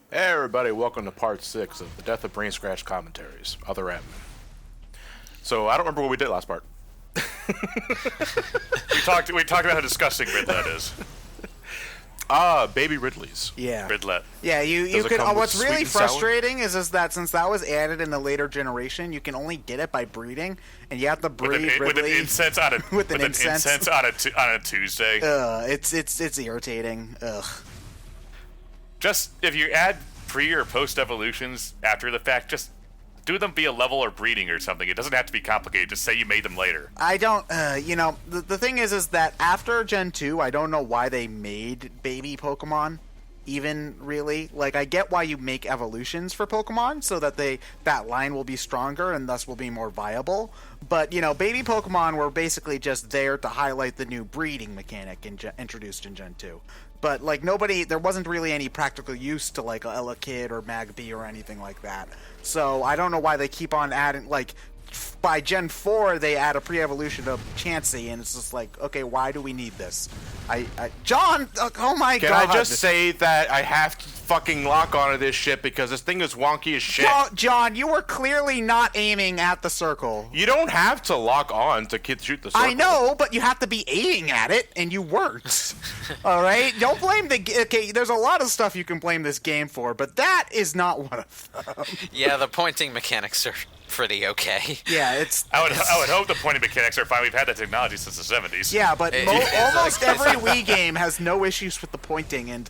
Hey everybody, welcome to part 6 of the Death of BrainScratch Commentaries, Other M. So, I don't remember what we did last part. We talked about how disgusting Ridlet is. Baby Ridley's. Yeah. Ridlet. Yeah, you Does it could. come with What's sweet really and sour? frustrating is that since that was added in the later generation, you can only get it by breeding, and you have to breed With an Ridley. incense on a With an incense. on a Tuesday. It's irritating. Ugh. Just if you add pre or post evolutions after the fact, just do them via level or breeding or something. It doesn't have to be complicated. Just say you made them later. I don't. The thing is that after Gen 2, I don't know why they made baby Pokemon. Even really, like, I get why you make evolutions for Pokemon so that that line will be stronger and thus will be more viable. But baby Pokemon were basically just there to highlight the new breeding mechanic introduced in Gen 2. But like there wasn't really any practical use to like Elekid or Magby or anything like that. So I don't know why they keep on adding like. By Gen 4, they add a pre-evolution of Chansey, and it's just like, okay, why do we need this? John, oh my god! Can I just say that I have to fucking lock onto this shit because this thing is wonky as shit? John, you were clearly not aiming at the circle. You don't have to lock on to shoot the circle. I know, but you have to be aiming at it, and you weren't. All right? Don't blame okay, there's a lot of stuff you can blame this game for, but that is not one of them. Yeah, the pointing mechanics are pretty okay. Yeah, I would hope the pointing mechanics are fine. We've had that technology since the 70s. Yeah, but almost like- every Wii game has no issues with the pointing, and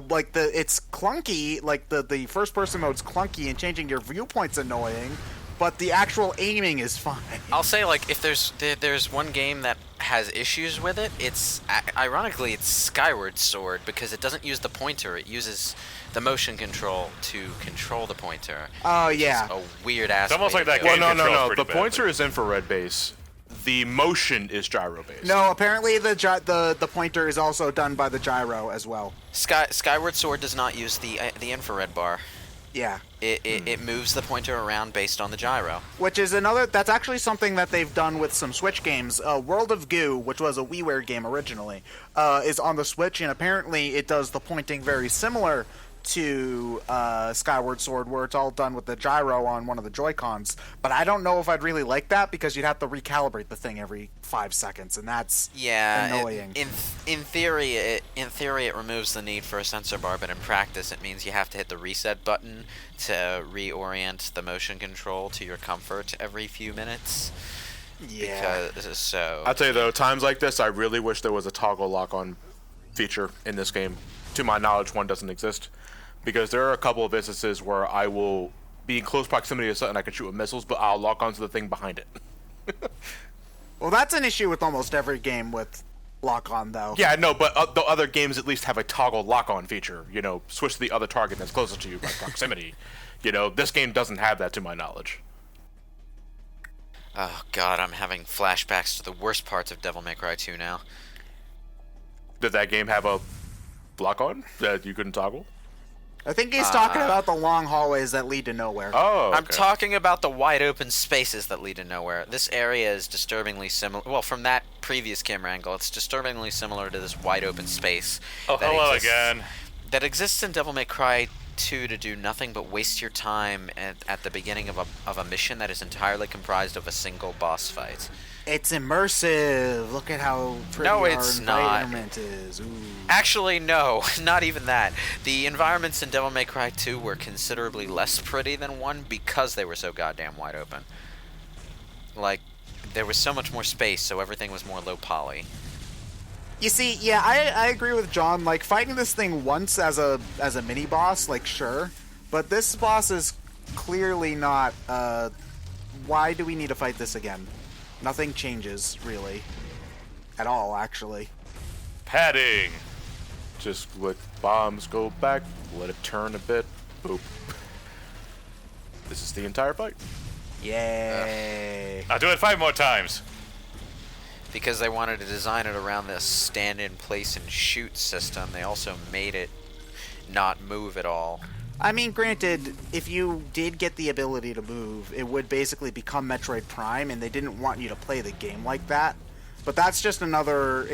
like it's clunky. Like the first person mode's clunky, and changing your viewpoint's annoying. But the actual aiming is fine. I'll say, like, if there's one game that has issues with it, it's ironically it's Skyward Sword, because it doesn't use the pointer. It uses the motion control to control the pointer. Oh yeah. A weird ass. It's almost like that Well, game controls no. pretty The pointer is infrared base. The motion is gyro based. No, apparently the pointer is also done by the gyro as well. Skyward Sword does not use the infrared bar. Yeah. It moves the pointer around based on the gyro. Which is that's actually something that they've done with some Switch games. World of Goo, which was a WiiWare game originally, is on the Switch, and apparently it does the pointing very similar to Skyward Sword, where it's all done with the gyro on one of the Joy-Cons. But I don't know if I'd really like that, because you'd have to recalibrate the thing every 5 seconds, and that's annoying. In theory, it removes the need for a sensor bar, but in practice, it means you have to hit the reset button to reorient the motion control to your comfort every few minutes. Yeah. I'll tell you though, times like this, I really wish there was a toggle lock-on feature in this game. To my knowledge, one doesn't exist. Because there are a couple of instances where I will be in close proximity to something I can shoot with missiles, but I'll lock onto the thing behind it. Well, that's an issue with almost every game with lock-on, though. Yeah, no, but the other games at least have a toggle lock-on feature. Switch to the other target that's closer to you by proximity. This game doesn't have that to my knowledge. Oh god, I'm having flashbacks to the worst parts of Devil May Cry 2 now. Did that game have a lock-on that you couldn't toggle? I think he's talking about the long hallways that lead to nowhere. Oh, okay. I'm talking about the wide open spaces that lead to nowhere. This area is disturbingly similar. Well, from that previous camera angle, it's disturbingly similar to this wide open space. Oh, hello again. That exists in Devil May Cry 2 to do nothing but waste your time at the beginning of a mission that is entirely comprised of a single boss fight. It's immersive. Look at how pretty No, our it's not. environment is. Ooh. Actually, no, not even that. The environments in Devil May Cry 2 were considerably less pretty than 1 because they were so goddamn wide open. Like, there was so much more space, so everything was more low poly. You see, yeah, I agree with John. Like, fighting this thing once as a mini boss, like, sure, but this boss is clearly not. Why do we need to fight this again? Nothing changes really, at all. Actually, Padding. Just let bombs go back, let it turn a bit, boop. This is the entire fight. yay! I'll do it 5 more times. Because they wanted to design it around this stand in place and shoot system, they also made it not move at all. I mean, granted, if you did get the ability to move, it would basically become Metroid Prime, and they didn't want you to play the game like that. But that's just another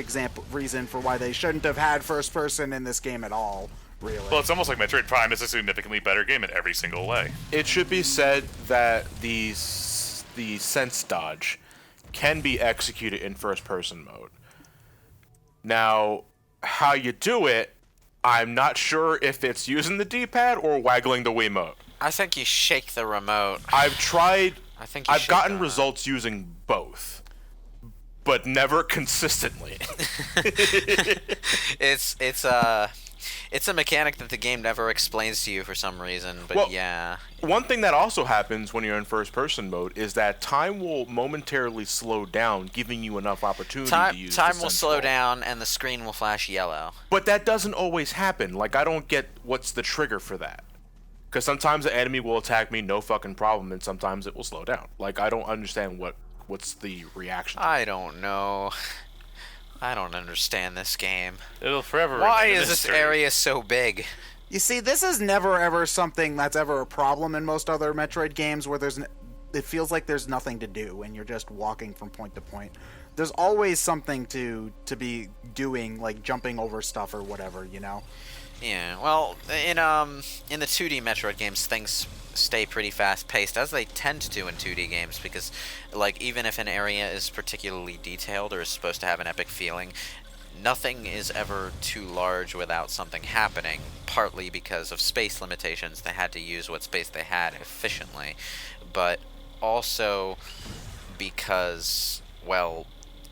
reason for why they shouldn't have had first person in this game at all, really. Well, it's almost like Metroid Prime is a significantly better game in every single way. It should be said that the sense dodge can be executed in first-person mode. Now, how you do it, I'm not sure if it's using the D-pad or waggling the Wiimote. I think you shake the remote. I've tried. I think you I've shake gotten the results using both, but never consistently. It's a mechanic that the game never explains to you for some reason, but Well, yeah. One thing that also happens when you're in first-person mode is that time will momentarily slow down, giving you enough opportunity to use Time the will sense slow roll. down and the screen will flash yellow. But that doesn't always happen. Like, I don't get what's the trigger for that. Because sometimes the enemy will attack me, no fucking problem, and sometimes it will slow down. Like, I don't understand what's the reaction to I don't know. I don't understand this game. It'll forever Why remain a is this mystery. area so big? You see, this is never ever something that's ever a problem in most other Metroid games where it feels like there's nothing to do and you're just walking from point to point. There's always something to be doing, like jumping over stuff or whatever, you know? Yeah, well, in the 2D Metroid games, things stay pretty fast-paced, as they tend to in 2D games, because, like, even if an area is particularly detailed or is supposed to have an epic feeling, nothing is ever too large without something happening, partly because of space limitations. They had to use what space they had efficiently, but also because, well,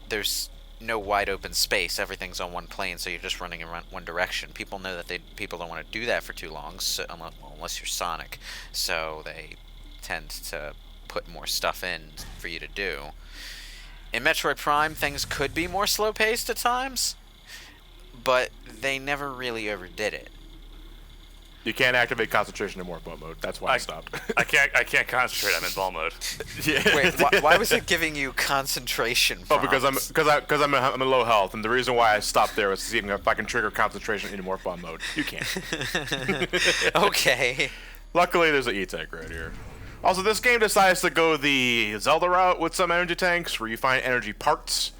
there's no wide open space. Everything's on one plane, so you're just running in one direction. People know that people don't want to do that for too long, so, unless you're Sonic. So they tend to put more stuff in for you to do. In Metroid Prime, things could be more slow-paced at times, but they never really overdid it. You can't activate concentration in Morpho mode. That's why I stopped. I can't concentrate. I'm in ball mode. Yeah. Wait, why was it giving you concentration Oh, because I'm prompts? in low health, and the reason why I stopped there was to see if I can trigger concentration in Morpho mode. You can't. Okay. Luckily, there's an E-Tank right here. Also, this game decides to go the Zelda route with some energy tanks, where you find energy parts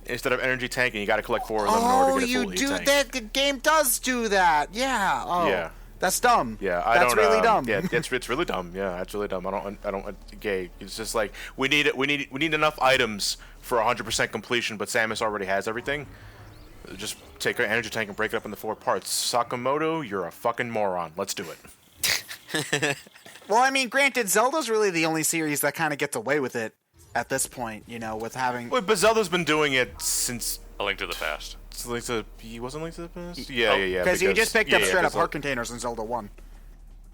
instead of energy tank, and you got to collect 4 of them in order Oh, to get a you full do E-Tank. that. The game does do that. Yeah. Oh. Yeah. That's dumb. Yeah, I That's don't. really dumb. Yeah, it's really dumb. Yeah, it's really dumb. I don't. Gay. It's just like we need enough items for 100% completion, but Samus already has everything. Just take an energy tank and break it up into 4 parts. Sakamoto, you're a fucking moron. Let's do it. Well, I mean, granted, Zelda's really the only series that kind of gets away with it at this point, you know, with having... Wait, but Zelda's been doing it since... A Link to the Past. He wasn't Link to the Past? Yeah. Because you just picked up straight up 'cause heart containers in Zelda 1.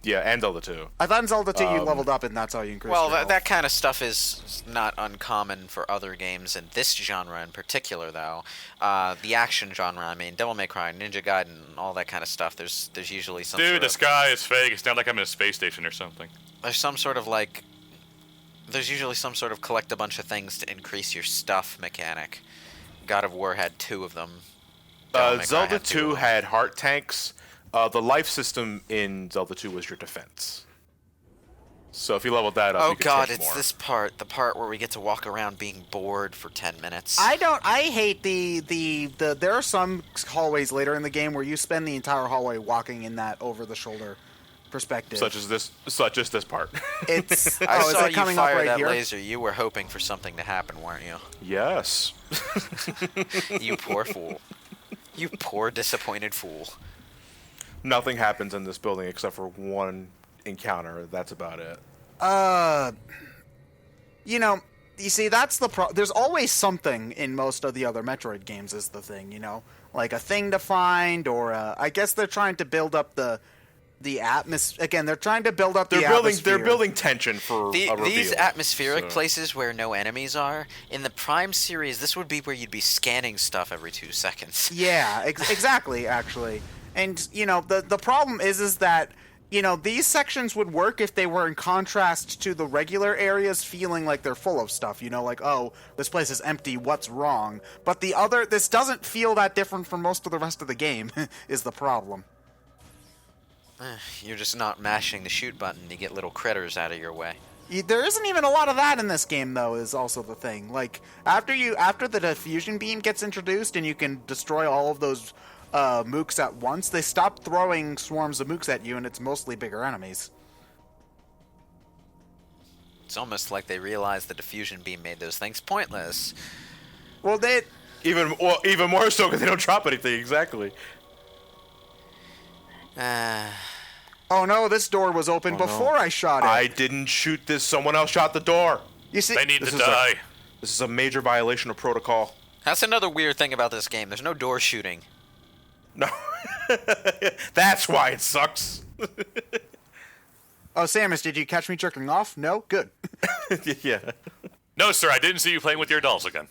Yeah, and Zelda 2. I thought in Zelda 2 you leveled up and that's how you increased Well, your health. that kind of stuff is not uncommon for other games in this genre in particular, though. The action genre, I mean, Devil May Cry, Ninja Gaiden, all that kind of stuff. There's usually some Dude, sort the of, sky is fake. It's not like I'm in a space station or something. there's some sort of like there's usually some sort of collect a bunch of things to increase your stuff mechanic. God of War had 2 of them. Devil May Cry Zelda had 2 of 2 them. had heart tanks. The life system in Zelda 2 was your defense. So if you leveled that up, Oh you could god, take it's more. this part, the part where we get to walk around being bored for 10 minutes. I hate the there are some hallways later in the game where you spend the entire hallway walking in that over the shoulder perspective. Such as this part. It's I oh, is saw it you coming up fire right that here? laser. You were hoping for something to happen, weren't you? Yes. You poor fool. You poor disappointed fool. Nothing happens in this building except for one encounter. That's about it. You know, you see, that's the there's always something in most of the other Metroid games is the thing, you know? Like a thing to find, or I guess they're trying to build up the atmosphere. Again, they're trying to build up the atmosphere. They're building tension for a reveal. These atmospheric so. places where no enemies are, in the Prime series, this would be where you'd be scanning stuff every 2 seconds. Yeah, exactly, actually. And, you know, the problem is that, you know, these sections would work if they were in contrast to the regular areas feeling like they're full of stuff, you know, like, oh, this place is empty, what's wrong? But this doesn't feel that different from most of the rest of the game, is the problem. You're just not mashing the shoot button to get little critters out of your way. There isn't even a lot of that in this game, though, is also the thing. Like, after the diffusion beam gets introduced and you can destroy all of those mooks at once, they stop throwing swarms of mooks at you, and it's mostly bigger enemies. It's almost like they realized the diffusion beam made those things pointless. Well, Even more so because they don't drop anything, exactly. Oh no, this door was open before I shot it. I didn't shoot this. Someone else shot the door. You see, They need This to is die. This is a major violation of protocol. That's another weird thing about this game. There's no door shooting. No. That's why it sucks. Oh, Samus, did you catch me jerking off? No? Good. Yeah. No, sir, I didn't see you playing with your dolls again.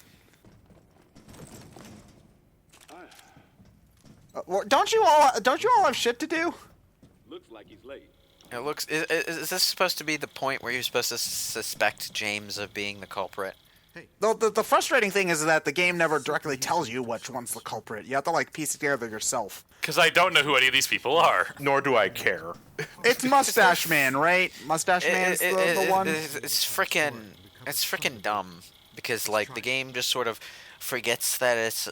Well, don't you all have shit to do? Looks like he's late. It looks. Is this supposed to be the point where you're supposed to suspect James of being the culprit? The frustrating thing is that the game never directly tells you which one's the culprit. You have to, like, piece it together yourself. Because I don't know who any of these people are. Nor do I care. It's Mustache Man, right? Mustache Man's the one? It's freaking dumb because like the game just sort of forgets that it's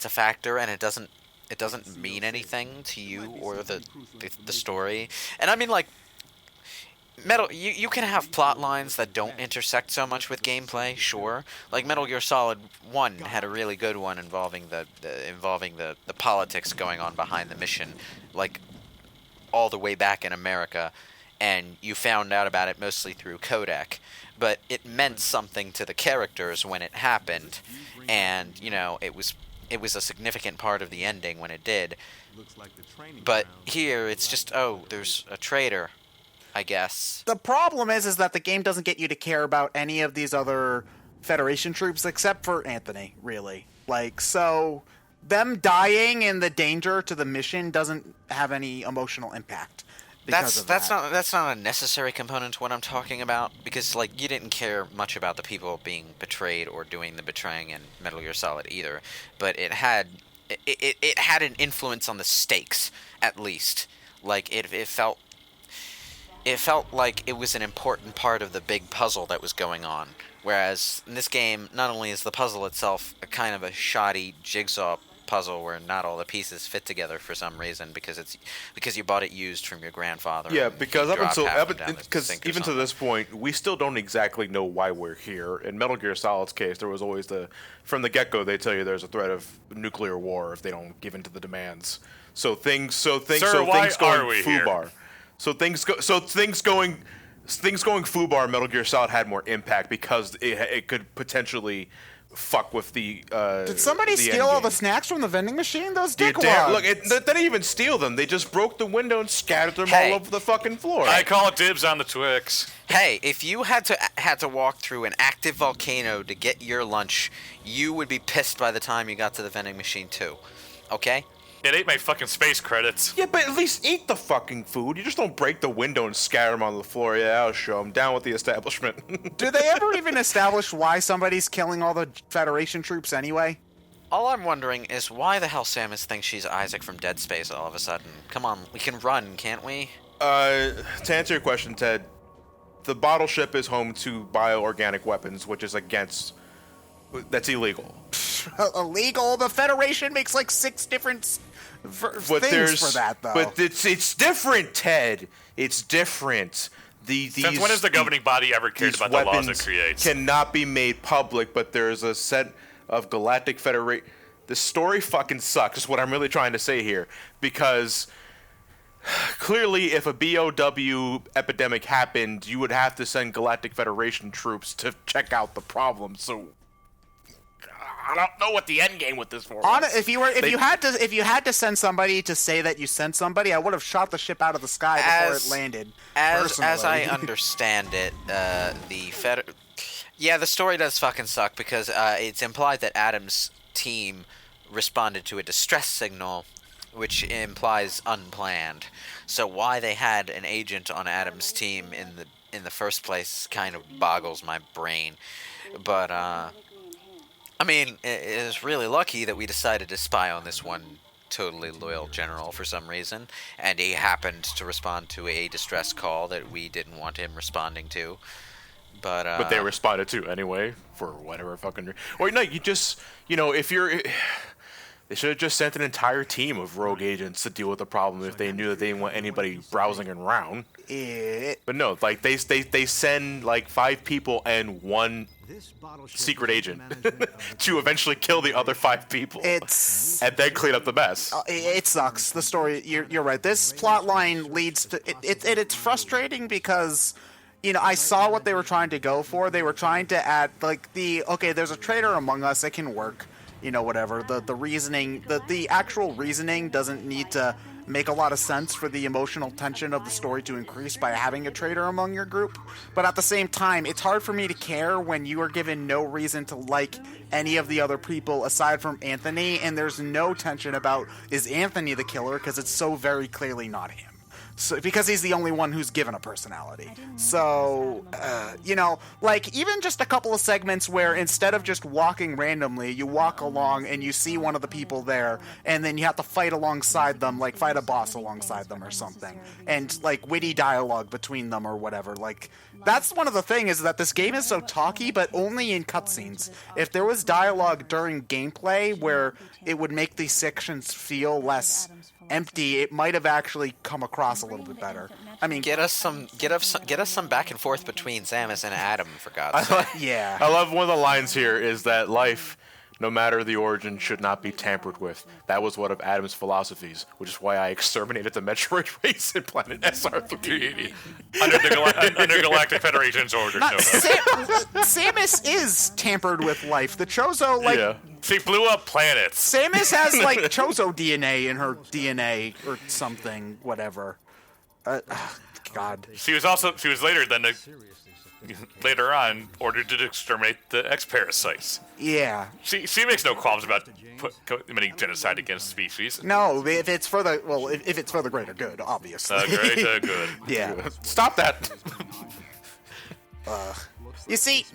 a factor and it doesn't mean anything to you or the story. And I mean, like, you can have plot lines that don't intersect so much with gameplay, sure. Like Metal Gear Solid 1 had a really good one involving the politics going on behind the mission, like all the way back in America, and you found out about it mostly through codec. But it meant something to the characters when it happened, and it was a significant part of the ending when it did. But here it's just, oh, there's a traitor, I guess. The problem is that the game doesn't get you to care about any of these other Federation troops except for Anthony, really. Like, so them dying in the danger to the mission doesn't have any emotional impact. That's not a necessary component to what I'm talking about, because like you didn't care much about the people being betrayed or doing the betraying in Metal Gear Solid either, but it had an influence on the stakes, at least. Like it felt like it was an important part of the big puzzle that was going on. Whereas in this game, not only is the puzzle itself a kind of a shoddy jigsaw puzzle where not all the pieces fit together for some reason because you bought it used from your grandfather. Yeah, and because you up dropped until half of it down the because sink or even to something. this point, we still don't exactly know why we're here. In Metal Gear Solid's case, there was always from the get-go they tell you there's a threat of nuclear war if they don't give in to the demands. So things Sir, going are we here? foobar. So things going foobar in Metal Gear Solid had more impact because it could potentially fuck with the. Did somebody steal all the snacks from the vending machine? Those dickwads. Look, they didn't even steal them. They just broke the window and scattered them Hey. all over the fucking floor. I call dibs on the Twix. Hey, if you had to walk through an active volcano to get your lunch, you would be pissed by the time you got to the vending machine too. Okay? It ate my fucking space credits. Yeah, but at least eat the fucking food. You just don't break the window and scatter them on the floor. Yeah, I'll show them. Down with the establishment. Do they ever even establish why somebody's killing all the Federation troops anyway? All I'm wondering is why the hell Samus thinks she's Isaac from Dead Space all of a sudden. Come on, we can run, can't we? To answer your question, Ted, the bottle ship is home to bioorganic weapons, which is that's illegal. Illegal? The Federation makes like 6 different things for that, though. But it's different, Ted. It's different. Since when has the governing body ever cared these about the laws it weapons creates? cannot be made public, but there's a set of Galactic Federation. The story fucking sucks, is what I'm really trying to say here. Because clearly, if a BOW epidemic happened, you would have to send Galactic Federation troops to check out the problem. So I don't know what the end game with this was. If you had to send somebody to say that you sent somebody, I would have shot the ship out of the sky before it landed. As I personally. understand it, the story does fucking suck because it's implied that Adam's team responded to a distress signal, which implies unplanned. So why they had an agent on Adam's team in the first place kind of boggles my brain. But I mean, it's really lucky that we decided to spy on this one totally loyal general for some reason, and he happened to respond to a distress call that we didn't want him responding to. But they responded to anyway for whatever fucking. Or no, you just if you're. They should have just sent an entire team of rogue agents to deal with the problem if they knew that they didn't want anybody browsing around. But no, like they send like 5 people and 1 secret agent to eventually kill the other 5 people. And then clean up the mess. It sucks. The story. You're right. This plot line leads to it's frustrating because, you know, I saw what they were trying to go for. They were trying to add like there's a traitor among us. It can work. You know, whatever. The reasoning, the actual reasoning doesn't need to make a lot of sense for the emotional tension of the story to increase by having a traitor among your group. But at the same time, it's hard for me to care when you are given no reason to like any of the other people aside from Anthony, and there's no tension about is Anthony the killer because it's so very clearly not him. So, because he's the only one who's given a personality. So, you know, like, even just a couple of segments where instead of just walking randomly, you walk along and you see one of the people there, and then you have to fight alongside them, like, fight a boss alongside them or something. And, like, witty dialogue between them or whatever. Like, that's one of the things is that this game is so talky, but only in cutscenes. If there was dialogue during gameplay where it would make these sections feel less empty, it might have actually come across a little bit better. I mean, Get us some back and forth between Samus and Adam, for God's sake. yeah. I love one of the lines here is that life, no matter the origin, should not be tampered with. That was one of Adam's philosophies, which is why I exterminated the Metroid race in Planet SR380. Under the Galactic Federation's order. Samus is tampered with life. The Chozo, like, Yeah. She blew up planets. Samus has, like, Chozo DNA in her DNA or something, whatever. God. She was later on ordered to exterminate the X-parasites. Yeah. She makes no qualms about committing genocide against species. No, if it's for the greater good, obviously. Great, good. Yeah. Stop that! You see,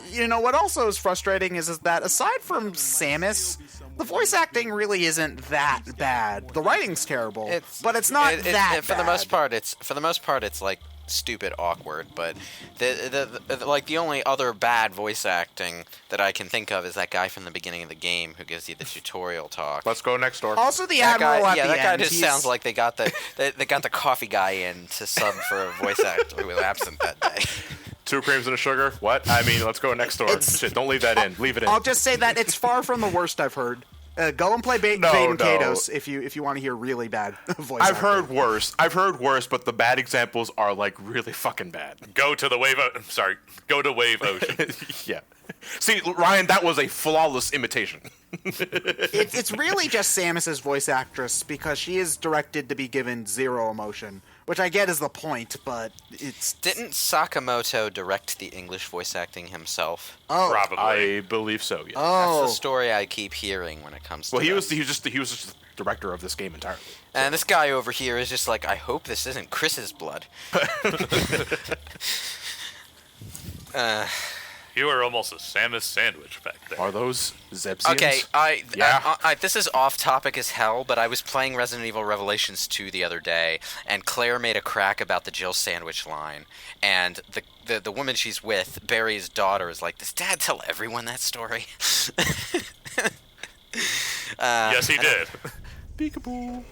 you know what also is frustrating is that aside from Samus, the voice acting really isn't that bad. The writing's terrible, but it's not that bad. For the most part, it's like stupid awkward. But the only other bad voice acting that I can think of is that guy from the beginning of the game who gives you the tutorial talk. Let's go next door. Also, the That Admiral guy, at the that guy end, just sounds like they got the coffee guy in to sub for a voice actor who was absent that day. 2 creams and a sugar? What? I mean, let's go next door. Shit, don't leave that in. Leave it in. I'll just say that it's far from the worst I've heard. Go and play Baden Kados if you want to hear really bad voice I've acting. heard worse, but the bad examples are like really fucking bad. Go to Wave Ocean. Yeah. See, Ryan, that was a flawless imitation. It's really just Samus's voice actress because she is directed to be given zero emotion, which I get is the point, but it's... Didn't Sakamoto direct the English voice acting himself? Oh, Probably. I believe so. Yeah. oh. That's the story I keep hearing when it comes to Well, he that. was just the director of this game entirely. And this guy over here is just like, I hope this isn't Chris's blood. You were almost a Samus sandwich back there. Are those Zepsians? Okay, Yeah. this is off topic as hell, but I was playing Resident Evil Revelations 2 the other day, and Claire made a crack about the Jill sandwich line, and the woman she's with, Barry's daughter, is like, does Dad tell everyone that story? Yes, he did. Peekaboo.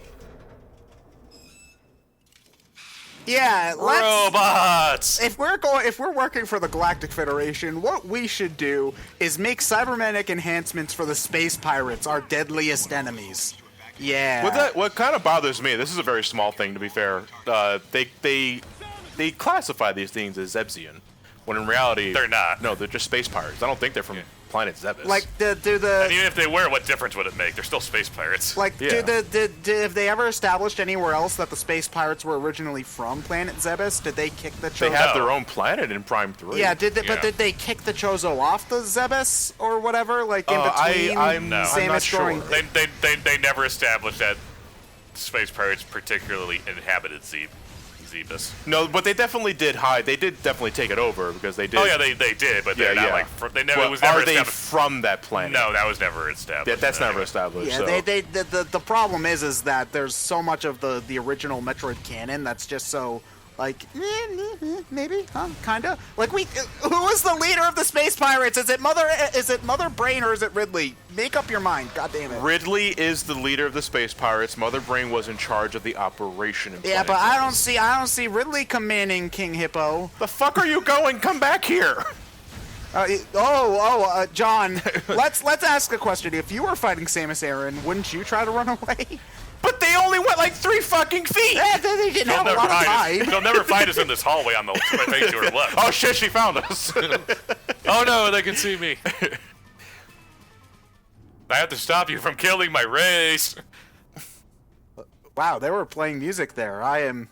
Yeah, Robots! if we're working for the Galactic Federation, what we should do is make cybernetic enhancements for the space pirates, our deadliest enemies. Yeah. What kind of bothers me, this is a very small thing to be fair, they classify these things as Zebsian, when in reality... They're not. No, they're just space pirates. I don't think they're from planet Zebes. Like, And even if they were, what difference would it make? They're still space pirates. Like, Yeah. have they ever established anywhere else that the space pirates were originally from planet Zebes? Did they kick the Chozo? They have their own planet in Prime 3. Yeah, but Yeah. did they kick the Chozo off the Zebes or whatever? Like, in between I'm not Samus sure. growing... They never established that space pirates particularly inhabited Zebus. No, but they definitely did hide. They did definitely take it over because they did. Oh yeah, they did, but they're Yeah, not yeah. like they never. Well, It was never are they established. from that planet? No, that was never established. That's never Anyway. established. Yeah, so. the problem is that there's so much of the original Metroid canon that's just so Like, maybe, huh? Kinda. Like, who is the leader of the space pirates? Is it Mother Brain or is it Ridley? Make up your mind. God damn it. Ridley is the leader of the space pirates. Mother Brain was in charge of the operation. Yeah, but I don't see Ridley commanding King Hippo. The fuck are you going? Come back here. John, let's ask a question. If you were fighting Samus Aran, wouldn't you try to run away? But they only went like 3 fucking feet. Yeah, they didn't have a lot of time. They'll never find us in this hallway on the right to her left. Oh shit, she found us. Oh no, they can see me. I have to stop you from killing my race. Wow, they were playing music there. I'm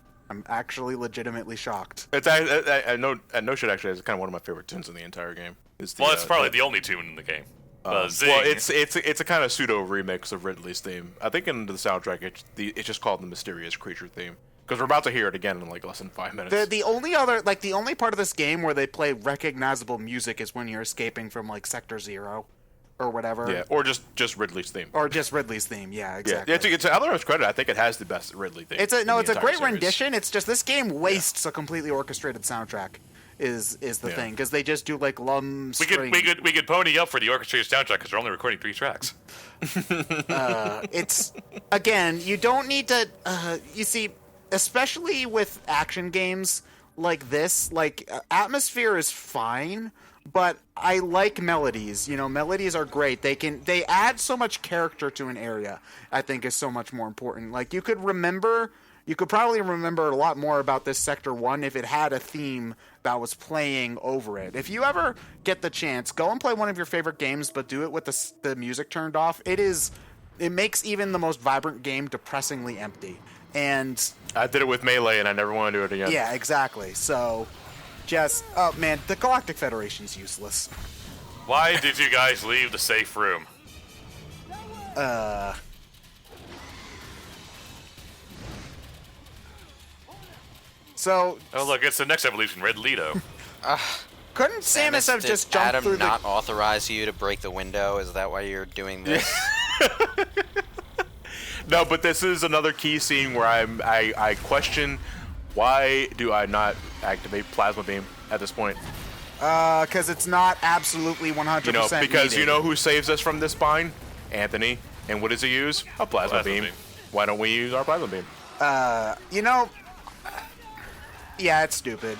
actually legitimately shocked. It's I know shit actually is kind of one of my favorite tunes in the entire game. It's Probably the only tune in the game. Zing. Well, it's a kind of pseudo remix of Ridley's theme. I think in the soundtrack it's just called the Mysterious Creature theme. Because we're about to hear it again in like less than 5 minutes. The only part of this game where they play recognizable music is when you're escaping from like Sector 0 or whatever. Yeah, or just Ridley's theme. Or just Ridley's theme. Yeah, exactly. Yeah, it's other credit. I think it has the best Ridley theme. It's a great series. rendition. It's just this game wastes a completely orchestrated soundtrack. Is the thing, because they just do like lum string. We could pony up for the orchestrated soundtrack because we're only recording 3 tracks. It's again, you don't need to. You see, especially with action games like this, like atmosphere is fine, but I like melodies. You know, melodies are great. They add so much character to an area. I think is so much more important. Like you could probably remember a lot more about this Sector 1 if it had a theme that was playing over it. If you ever get the chance, go and play one of your favorite games, but do it with the music turned off. It makes even the most vibrant game depressingly empty. And I did it with Melee, and I never want to do it again. Yeah, exactly. So, oh man, the Galactic Federation's useless. Why did you guys leave the safe room? So. Oh look, it's the next evolution, Red Leto. Couldn't Samus have did just jumped Adam through not authorize you to break the window? Is that why you're doing this? No, but this is another key scene where I question why do I not activate Plasma Beam at this point? Because it's not absolutely 100% because needed. you know who saves us from this bind? Anthony. And what does he use? A Plasma Beam. Why don't we use our Plasma Beam? Yeah, it's stupid.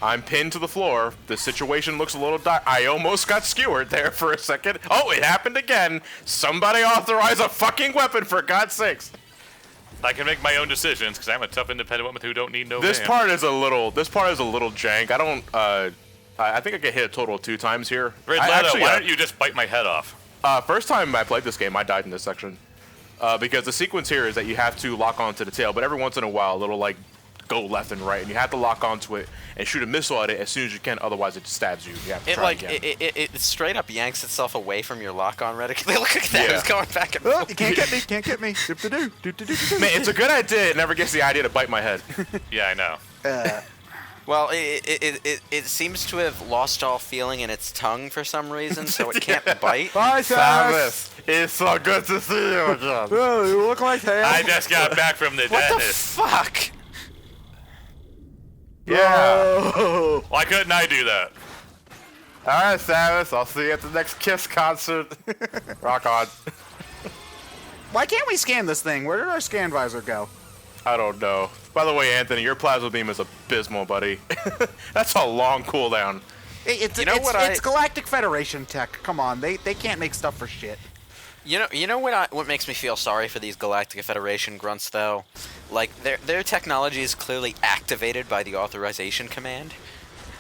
I'm pinned to the floor. The situation looks a little dark. I almost got skewered there for a second. Oh, it happened again. Somebody authorize a fucking weapon, for God's sakes. I can make my own decisions because I'm a tough, independent woman who don't need no This man. part is a little jank. I think I get hit a total of 2 times here. Red Leto, why don't you just bite my head off? First time I played this game, I died in this section. Because the sequence here is that you have to lock onto the tail, but every once in a while, it'll like go left and right, and you have to lock onto it and shoot a missile at it as soon as you can. Otherwise, it stabs you. You have to try again. It straight up yanks itself away from your lock-on reticle. Look at that! It's going back and forth. You can't get me. Can't get me. Man, it's a good idea. It never gets the idea to bite my head. Yeah, I know. Well, it seems to have lost all feeling in its tongue for some reason, so it can't bite. Bye, Samus. It's so good to see you again. Oh, you look like hell. I just got back from the What the dentist. fuck? Yeah. Oh. Why couldn't I do that? All right, Samus. I'll see you at the next Kiss concert. Rock on. Why can't we scan this thing? Where did our scan visor go? I don't know. By the way, Anthony, your plasma beam is abysmal, buddy. That's a long cooldown. It's Galactic Federation tech. Come on, they can't make stuff for shit. You know what makes me feel sorry for these Galactic Federation grunts though? Like their technology is clearly activated by the authorization command.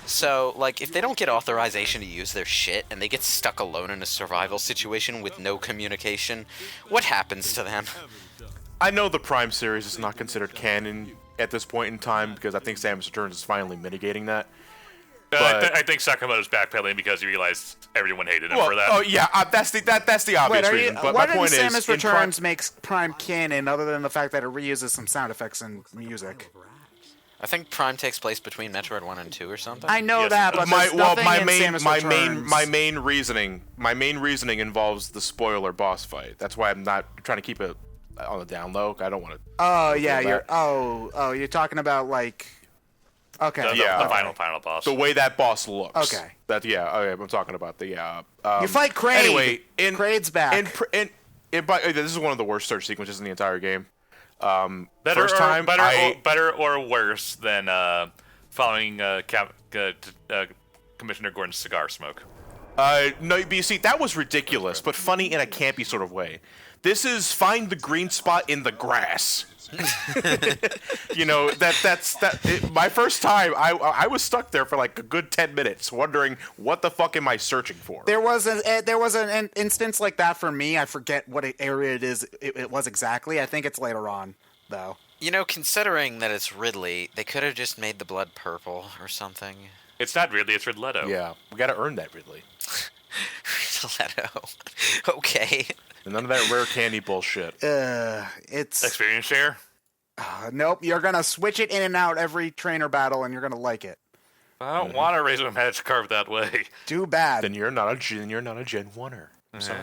So, like, if they don't get authorization to use their shit and they get stuck alone in a survival situation with no communication, what happens to them? I know the Prime series is not considered canon at this point in time because I think Samus Returns is finally mitigating that. I think Sakamoto's backpedaling because he realized everyone hated him for that. Oh yeah, that's the obvious reason. But why my point didn't is, Samus Returns makes Prime canon other than the fact that it reuses some sound effects and music? I think Prime takes place between Metroid 1 and 2 or something. I know Yes, that, but there's nothing in Samus Returns. my main reasoning involves the spoiler boss fight. That's why I'm not trying to keep it on the down low. I don't want to. Oh yeah, you're talking about like Okay. The final boss. The way that boss looks. Okay. Okay, I'm talking about the You fight Kraid. Anyway, Kraid's back. This is one of the worst search sequences in the entire game. Better or worse than following Commissioner Gordon's cigar smoke. No, but you see, that was ridiculous, but funny in a campy sort of way. This is find the green spot in the grass. You know, my first time, I was stuck there for like a good 10 minutes, wondering what the fuck am I searching for. There was an instance like that for me. I forget what area it is. It was exactly. I think it's later on, though. You know, considering that it's Ridley, they could have just made the blood purple or something. It's not Ridley, it's Ridletto. Yeah, we gotta earn that, Ridley. Ridletto. Okay. And none of that rare candy bullshit. It's Experience share? Nope. You're gonna switch it in and out every trainer battle, and you're gonna like it. I don't want to raise my magic carve that way. Too bad. Then you're not a Gen 1er. I'm sorry.